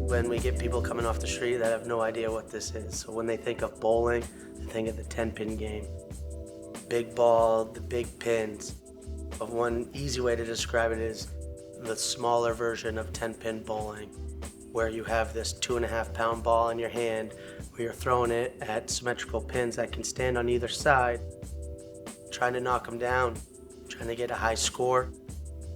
when we get people coming off the street that have no idea what this is. So when they think of bowling, they think of the 10-pin game. Big ball, the big pins. But one easy way to describe it is the smaller version of 10-pin bowling, where you have this 2.5-pound ball in your hand, where you're throwing it at symmetrical pins that can stand on either side, trying to knock them down, trying to get a high score.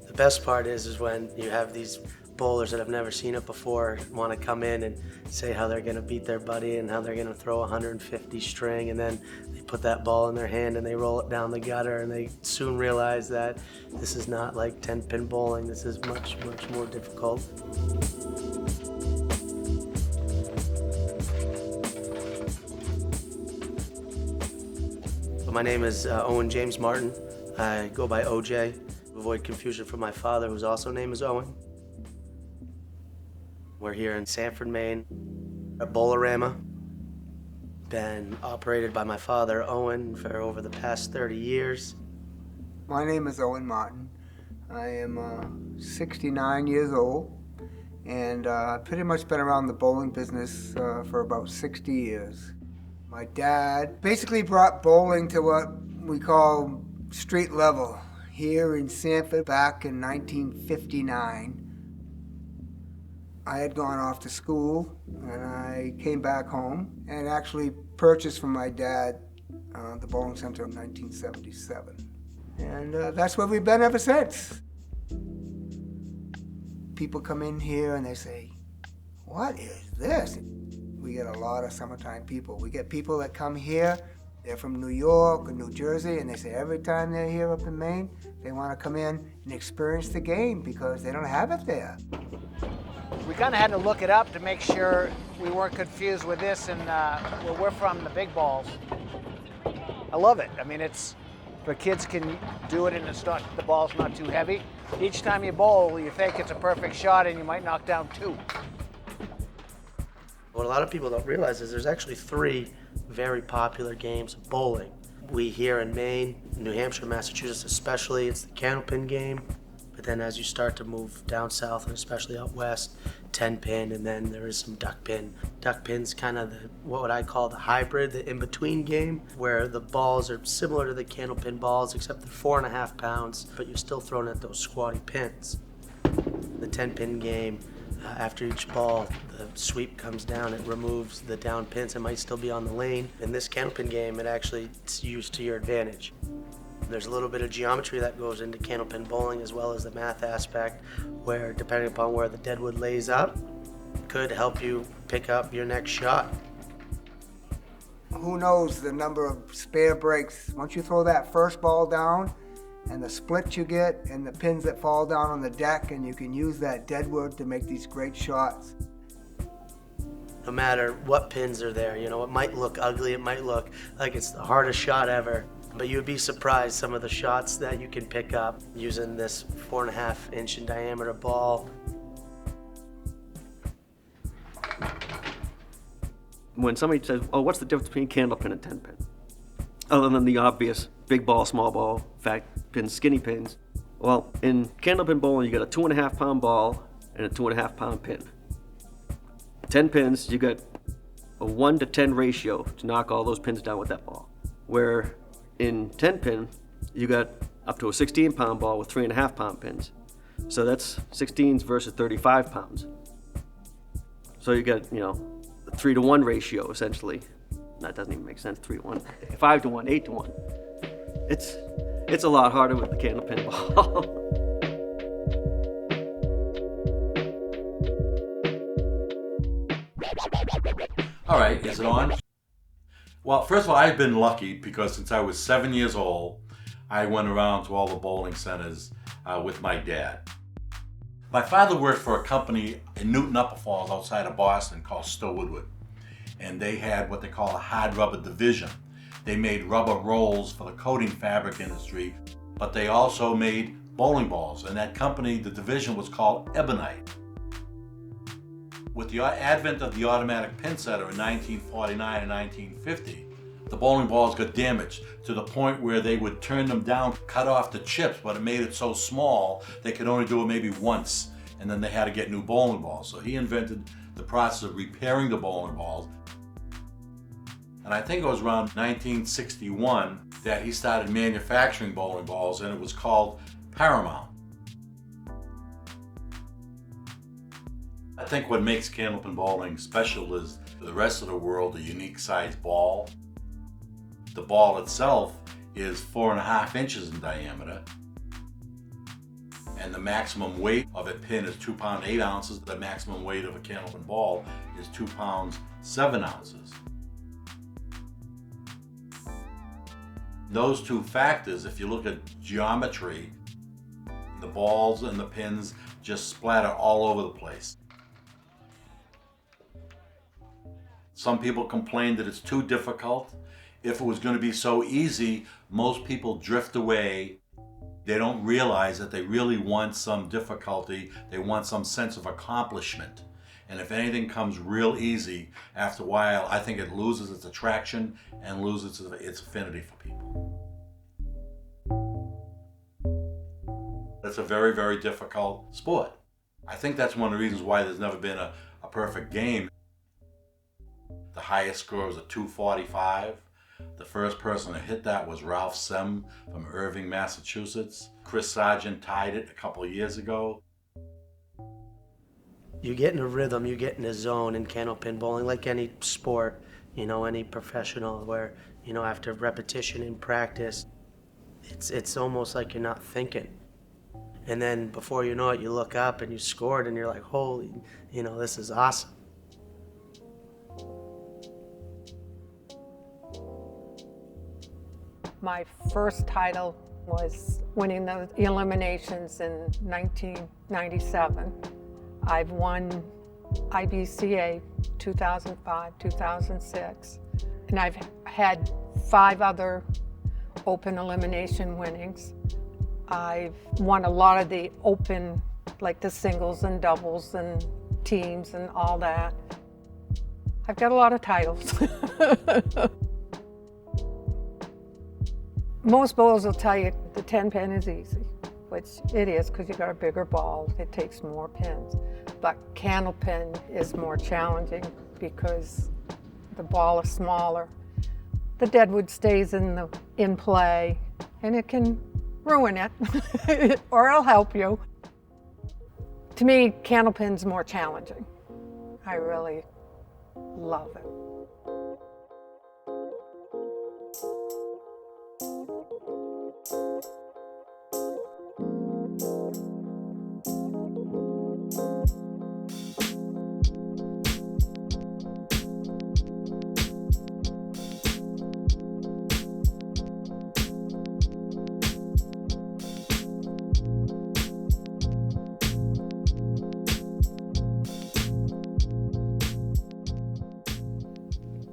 The best part is when you have these bowlers that have never seen it before want to come in and say how they're going to beat their buddy and how they're going to throw 150 string, and then they put that ball in their hand and they roll it down the gutter, and they soon realize that this is not like 10-pin bowling. This is much, much more difficult. My name is Owen James Martin. I go by OJ. Avoid confusion from my father, whose also name is Owen. We're here in Sanford, Maine, at Bowlerama. Been operated by my father, Owen, for over the past 30 years. My name is Owen Martin. I am 69 years old, and I've pretty much been around the bowling business for about 60 years. My dad basically brought bowling to what we call street level here in Sanford back in 1959. I had gone off to school, and I came back home and actually purchased from my dad the bowling center in 1977. And that's where we've been ever since. People come in here and they say, "What is this?" We get a lot of summertime people. We get people that come here, they're from New York or New Jersey, and they say every time they're here up in Maine, they want to come in and experience the game because they don't have it there. We kind of had to look it up to make sure we weren't confused with this and where we're from, the big balls. I love it. I mean, it's the kids can do it and it's not, the ball's not too heavy. Each time you bowl, you think it's a perfect shot and you might knock down 2. What a lot of people don't realize is there's actually 3 very popular games of bowling. We here in Maine, New Hampshire, Massachusetts especially, it's the Candlepin game. But then as you start to move down south, and especially out west, 10-pin, and then there is some duck pin. Duck pin's kind of what I call the hybrid, the in-between game, where the balls are similar to the Candlepin balls, except they're 4.5 pounds, but you're still throwing at those squatty pins. The 10-pin game, after each ball, the sweep comes down, it removes the down pins. It might still be on the lane. In this Candlepin game, it's used to your advantage. There's a little bit of geometry that goes into Candlepin bowling, as well as the math aspect, where depending upon where the deadwood lays up, could help you pick up your next shot. Who knows the number of spare breaks? Once you throw that first ball down, and the split you get, and the pins that fall down on the deck, and you can use that deadwood to make these great shots. No matter what pins are there, it might look ugly, it might look like it's the hardest shot ever, but you'd be surprised some of the shots that you can pick up using this 4.5 inch in diameter ball. When somebody says, "Oh, what's the difference between Candlepin and 10-pin?" Other than the obvious big ball, small ball, fat pins, skinny pins. Well, in Candlepin bowling, you got a 2.5-pound ball and a 2.5-pound pin. 10 pins, you got a 1-to-10 ratio to knock all those pins down with that ball. Where in 10-pin, you got up to a 16-pound ball with 3.5-pound pins. So that's 16s versus 35 pounds. So you got, a 3-to-1 ratio, essentially. That doesn't even make sense, 3-to-1. 5-to-1, 8-to-1. It's a lot harder with the Candlepin ball. All right, is it on? Well, first of all, I've been lucky because since I was 7 years old, I went around to all the bowling centers with my dad. My father worked for a company in Newton Upper Falls outside of Boston called Stowe Woodward. And they had what they call a hard rubber division. They made rubber rolls for the coating fabric industry, but they also made bowling balls. And that company, the division, was called Ebonite. With the advent of the automatic pin setter in 1949 and 1950, the bowling balls got damaged to the point where they would turn them down, cut off the chips, but it made it so small they could only do it maybe once. and then they had to get new bowling balls. So he invented the process of repairing the bowling balls. And I think it was around 1961 that he started manufacturing bowling balls, and it was called Paramount. I think what makes Candlepin bowling special is the rest of the world, a unique size ball. The ball itself is 4.5 inches in diameter, and the maximum weight of a pin is 2 pounds 8 ounces. The maximum weight of a Candlepin ball is 2 pounds 7 ounces. Those two factors, if you look at geometry, the balls and the pins just splatter all over the place. Some people complain that it's too difficult. If it was going to be so easy, most people drift away. They don't realize that they really want some difficulty. They want some sense of accomplishment. And if anything comes real easy, after a while, I think it loses its attraction and loses its affinity for people. It's a very, very difficult sport. I think that's one of the reasons why there's never been a perfect game. The highest score was a 245. The first person to hit that was Ralph Sem from Irving, Massachusetts. Chris Sargent tied it a couple of years ago. You get in a rhythm, you get in a zone in candlepin bowling, like any sport, any professional, where, after repetition and practice, it's almost like you're not thinking. And then before you know it, you look up and you scored and you're like, holy, this is awesome. My first title was winning the eliminations in 1997. I've won IBCA 2005, 2006, and I've had 5 other open elimination winnings. I've won a lot of the open, like the singles and doubles and teams and all that. I've got a lot of titles. Most bowlers will tell you the 10-pin is easy, which it is because you got a bigger ball, it takes more pins. But candlepin is more challenging because the ball is smaller. The deadwood stays in play, and it can ruin it, or it'll help you. To me, candlepin's more challenging. I really love it.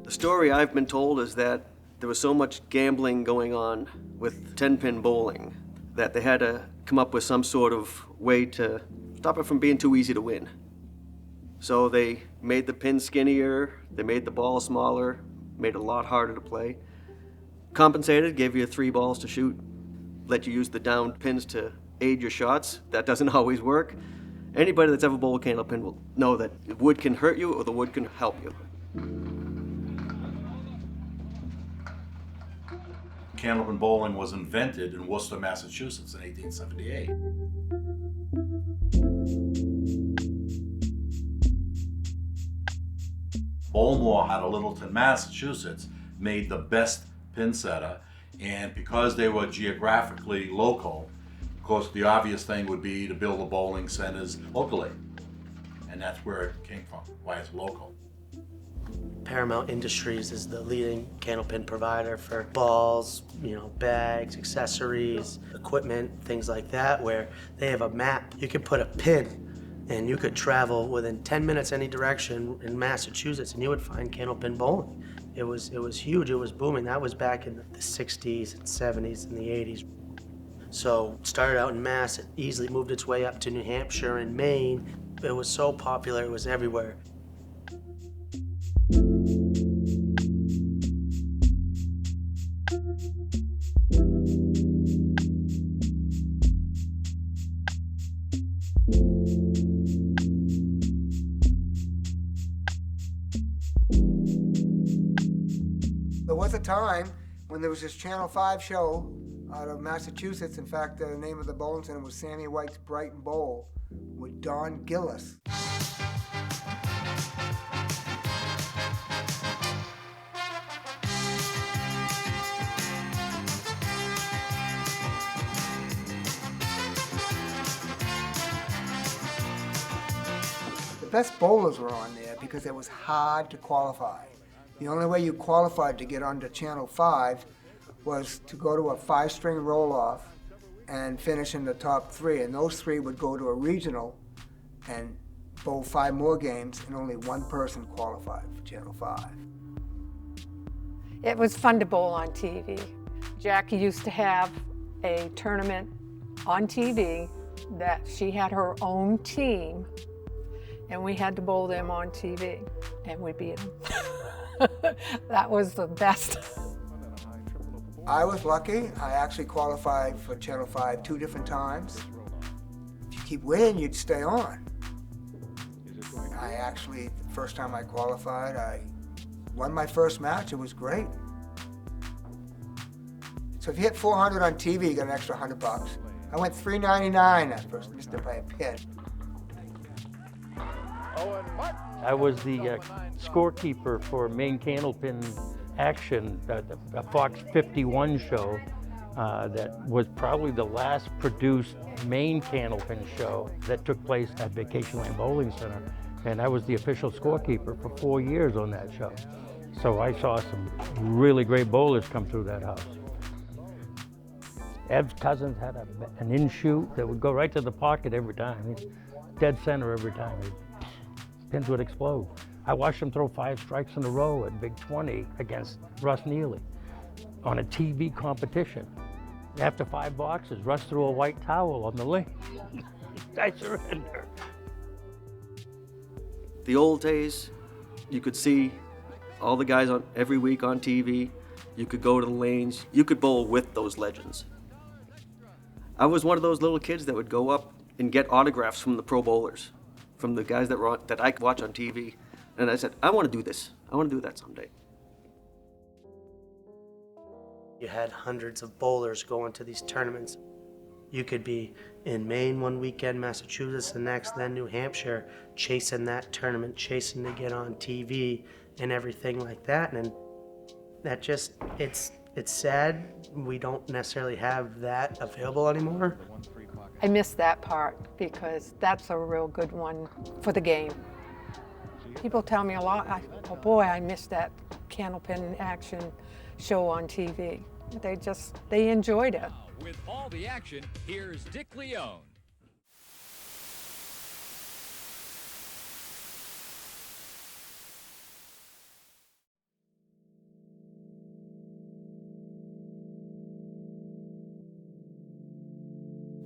The story I've been told is that there was so much gambling going on with 10-pin bowling that they had to come up with some sort of way to stop it from being too easy to win. So they made the pin skinnier, they made the ball smaller, made it a lot harder to play. Compensated, gave you 3 balls to shoot, let you use the down pins to aid your shots. That doesn't always work. Anybody that's ever bowled candlepin will know that the wood can hurt you or the wood can help you. Candlepin bowling was invented in Worcester, Massachusetts in 1878. Bowlmore out of Littleton, Massachusetts made the best pin setter, and because they were geographically local, of course the obvious thing would be to build the bowling centers locally, and that's where it came from, why it's local. Paramount Industries is the leading candlepin provider for balls, bags, accessories, equipment, things like that, where they have a map. You could put a pin and you could travel within 10 minutes any direction in Massachusetts and you would find candlepin bowling. It was huge, it was booming. That was back in the 60s and 70s and the 80s. So it started out in Mass, it easily moved its way up to New Hampshire and Maine. It was so popular, it was everywhere. There was a time when there was this Channel 5 show out of Massachusetts. In fact, the name of the bowling center was Sammy White's Brighton Bowl with Don Gillis. The best bowlers were on there because it was hard to qualify. The only way you qualified to get onto Channel 5 was to go to a 5-string roll-off and finish in the top 3, and those 3 would go to a regional and bowl 5 more games, and only one person qualified for Channel 5. It was fun to bowl on TV. Jackie used to have a tournament on TV that she had her own team, and we had to bowl them on TV, and we beat them. That was the best. I was lucky. I actually qualified for Channel 5 2 different times. If you keep winning, you'd stay on. I actually, the first time I qualified, I won my first match. It was great. So if you hit 400 on TV, you get an extra $100. I went $3.99 that first, missed it by a pin. I was the scorekeeper for Maine Candlepin Action, a Fox 51 show that was probably the last produced Maine Candlepin show that took place at Vacation Land Bowling Center. And I was the official scorekeeper for 4 years on that show. So I saw some really great bowlers come through that house. Ev's cousins had an in-shoot that would go right to the pocket every time. Dead center every time. Pins would explode. I watched him throw 5 strikes in a row at Big 20 against Russ Neely on a TV competition. After 5 boxes, Russ threw a white towel on the lane. I surrender. The old days, you could see all the guys on every week on TV. You could go to the lanes. You could bowl with those legends. I was one of those little kids that would go up and get autographs from the pro bowlers, from the guys that I could watch on TV. And I said, I want to do this. I want to do that someday. You had hundreds of bowlers going to these tournaments. You could be in Maine one weekend, Massachusetts the next, then New Hampshire, chasing that tournament, chasing to get on TV and everything like that. And that just, it's sad we don't necessarily have that available anymore. I miss that part because that's a real good one for the game. People tell me a lot, oh boy, I miss that Candlepin Action show on TV. They enjoyed it. With all the action, here's Dick Leone.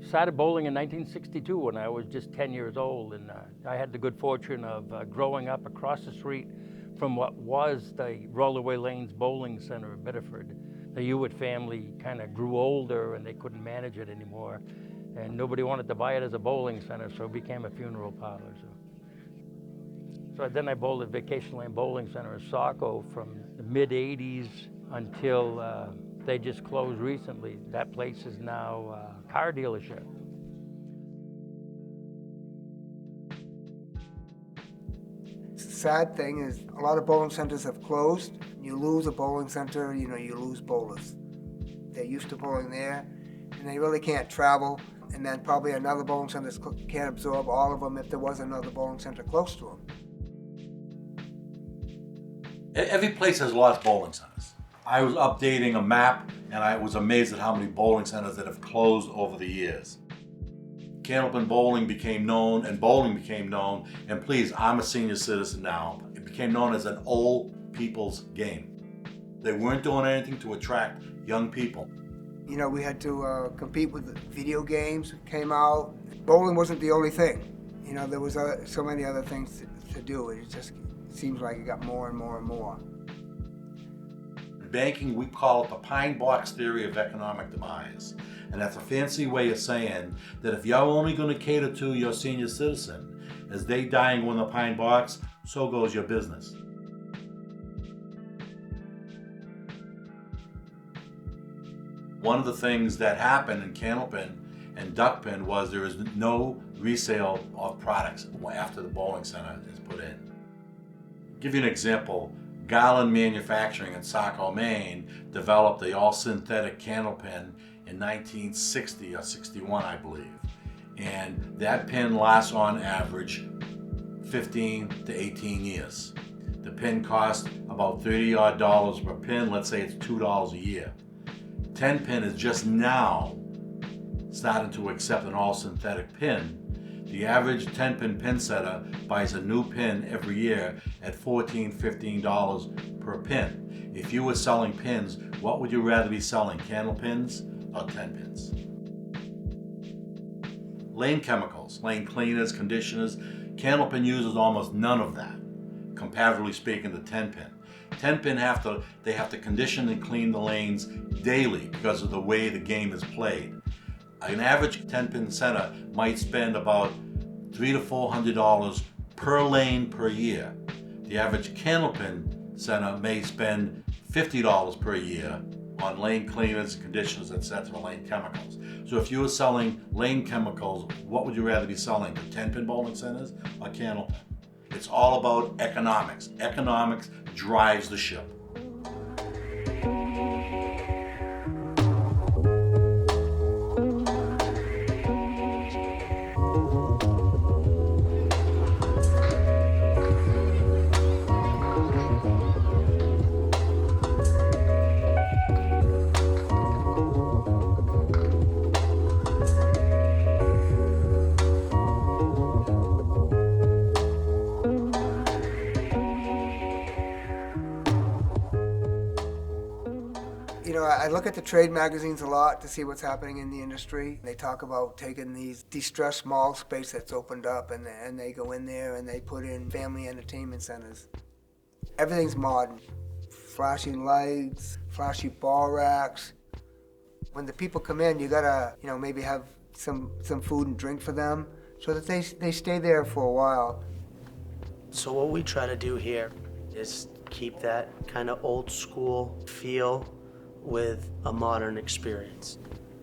Started bowling in 1962 when I was just 10 years old, and I had the good fortune of growing up across the street from what was the Rollaway Lanes Bowling Center in Biddeford. The Hewitt family kind of grew older and they couldn't manage it anymore, and nobody wanted to buy it as a bowling center, so it became a funeral parlor. So then I bowled at Vacation Land Bowling Center in Saco from the mid-'80s until they just closed recently. That place is now a car dealership. The sad thing is a lot of bowling centers have closed. You lose a bowling center, you lose bowlers. They're used to bowling there, and they really can't travel. And then probably another bowling center can't absorb all of them if there was another bowling center close to them. Every place has lost bowling centers. I was updating a map, and I was amazed at how many bowling centers that have closed over the years. Candlepin bowling became known, and bowling became known, and please, I'm a senior citizen now. It became known as an old people's game. They weren't doing anything to attract young people. We had to compete with video games that came out. Bowling wasn't the only thing. There was so many other things to do. It just seems like it got more and more and more. In banking, we call it the pine box theory of economic demise. And that's a fancy way of saying that if you're only going to cater to your senior citizen, as they dying on the pine box, so goes your business. One of the things that happened in Candlepin and Duckpin was there is no resale of products after the bowling center is put in. Give you an example. Garland Manufacturing in Saco, Maine developed the all-synthetic Candlepin in 1960 or 61, I believe. And that pin lasts on average 15 to 18 years. The pin costs about $30 per pin. Let's say it's $2 a year. 10 pin is just now starting to accept an all-synthetic pin. The average 10-pin pin setter buys a new pin every year at $14, $15 per pin. If you were selling pins, what would you rather be selling, candle pins or 10 pins? Lane chemicals, lane cleaners, conditioners. Candlepin uses almost none of that, comparatively speaking to 10-pin. 10-pin they have to condition and clean the lanes daily because of the way the game is played. An average 10-pin center might spend about $300 to $400 per lane per year. The average Candlepin center may spend $50 per year on lane cleaners, conditioners, etc., lane chemicals. So if you were selling lane chemicals, what would you rather be selling, to 10-pin bowling centers or Candlepin? It's all about economics. Economics drives the ship. You know, I look at the trade magazines a lot to see what's happening in the industry. They talk about taking these distressed mall space that's opened up and they go in there and they put in family entertainment centers. Everything's modern. Flashing lights, flashy ball racks. When the people come in, you gotta, maybe have some food and drink for them so that they stay there for a while. So what we try to do here is keep that kind of old school feel with a modern experience.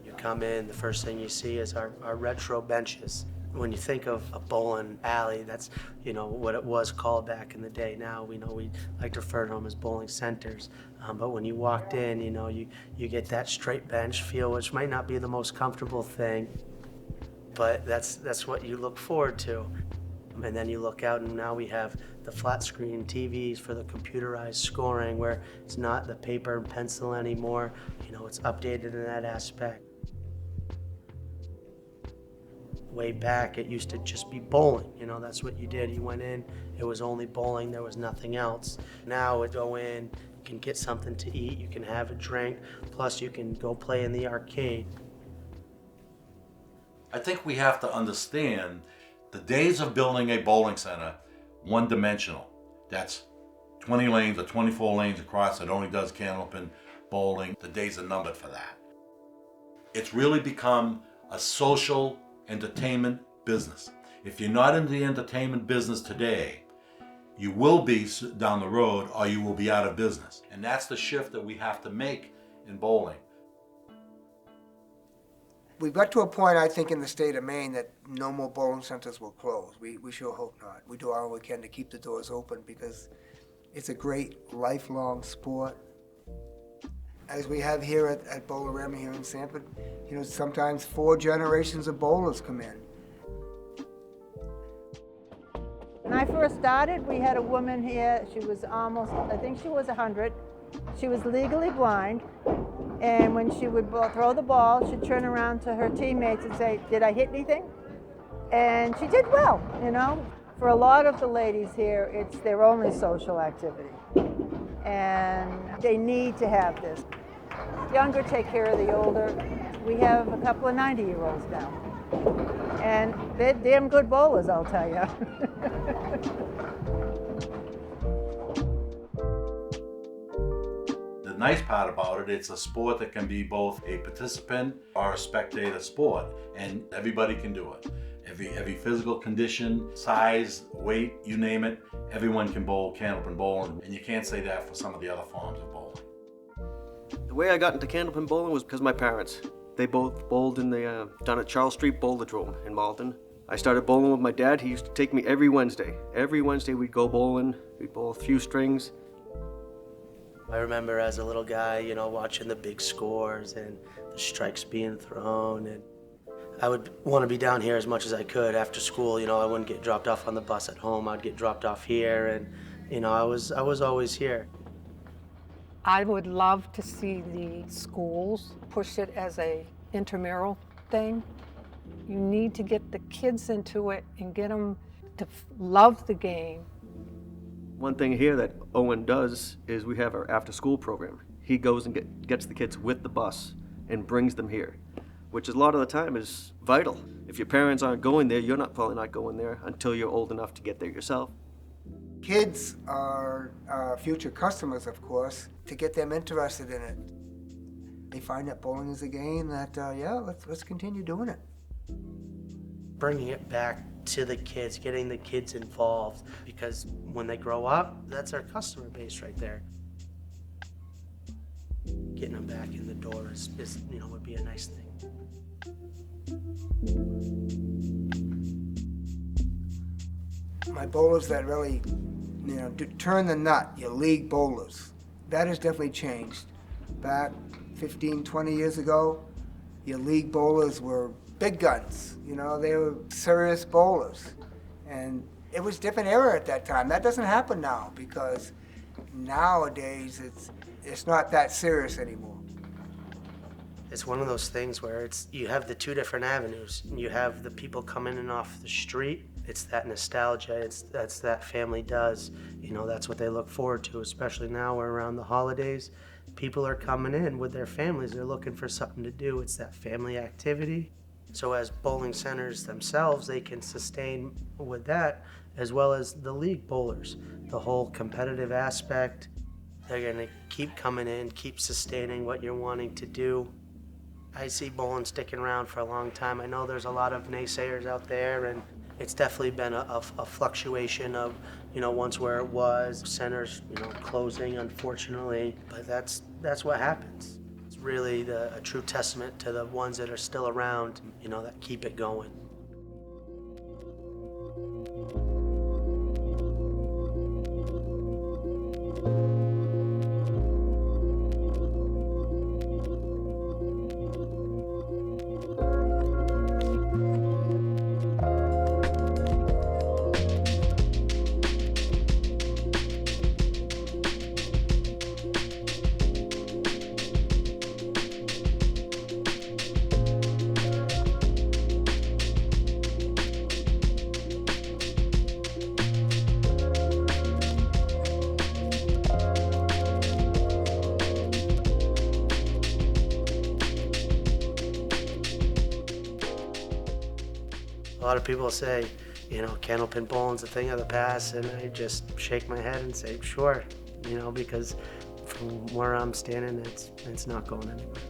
You come in, the first thing you see is our retro benches. When you think of a bowling alley, that's what it was called back in the day. Now we like to refer to them as bowling centers. But when you walked in, you get that straight bench feel, which might not be the most comfortable thing, but that's what you look forward to. And then you look out and now we have the flat screen TVs for the computerized scoring where it's not the paper and pencil anymore. It's updated in that aspect. Way back, it used to just be bowling. That's what you did. You went in, it was only bowling, there was nothing else. Now we go in, you can get something to eat, you can have a drink, plus you can go play in the arcade. I think we have to understand the days of building a bowling center one-dimensional. That's 20 lanes or 24 lanes across that only does Candlepin bowling. The days are numbered for that. It's really become a social entertainment business. If you're not in the entertainment business today, you will be down the road or you will be out of business. And that's the shift that we have to make in bowling. We've got to a point, I think, in the state of Maine that no more bowling centers will close. We sure hope not. We do all we can to keep the doors open because it's a great lifelong sport. As we have here at Bowlerama here in Sanford, sometimes 4 generations of bowlers come in. When I first started, we had a woman here, she was I think she was 100. She was legally blind. And when she would throw the ball, she'd turn around to her teammates and say, "Did I hit anything?" And she did well, For a lot of the ladies here, it's their only social activity. And they need to have this. Younger take care of the older. We have a couple of 90-year-olds now. And they're damn good bowlers, I'll tell you. The nice part about it, it's a sport that can be both a participant or a spectator sport, and everybody can do it. Every physical condition, size, weight, you name it, everyone can bowl Candlepin bowling, and you can't say that for some of the other forms of bowling. The way I got into Candlepin bowling was because of my parents. They both bowled in the down at Charles Street Bowlerdrome in Malden. I started bowling with my dad. He used to take me every Wednesday. Every Wednesday we'd go bowling. We'd bowl a few strings. I remember as a little guy, you know, watching the big scores and the strikes being thrown, and I would want to be down here as much as I could after school. You know, I wouldn't get dropped off on the bus at home. I'd get dropped off here, and you know, I was always here. I would love to see the schools push it as a intramural thing. You need to get the kids into it and get them to love the game. One thing here that Owen does is we have our after-school program. He goes and gets the kids with the bus and brings them here, which a lot of the time is vital. If your parents aren't going there, you're probably not going there until you're old enough to get there yourself. Kids are future customers, of course, to get them interested in it. They find that bowling is a game that, yeah, let's continue doing it. Bringing it back to the kids, getting the kids involved, because when they grow up, that's our customer base right there. Getting them back in the door is you know, would be a nice thing. My bowlers that really, you know, turn the nut, your league bowlers, that has definitely changed. Back 15, 20 years ago, your league bowlers were big guns. You know, they were serious bowlers. And it was a different era at that time. That doesn't happen now because nowadays it's not that serious anymore. It's one of those things where you have the two different avenues. You have the people coming in off the street. It's that nostalgia. That's that family does. You know, that's what they look forward to, especially now we're around the holidays. People are coming in with their families. They're looking for something to do. It's that family activity. So as bowling centers themselves, they can sustain with that, as well as the league bowlers. The whole competitive aspect, they're gonna keep coming in, keep sustaining what you're wanting to do. I see bowling sticking around for a long time. I know there's a lot of naysayers out there, and it's definitely been a fluctuation of, you know, once where it was, centers, you know, closing, unfortunately, but that's what happens. It's really a true testament to the ones that are still around, you know, that keep it going. A lot of people say, you know, Candlepin bowling's a thing of the past, and I just shake my head and say, sure, you know, because from where I'm standing, it's not going anywhere.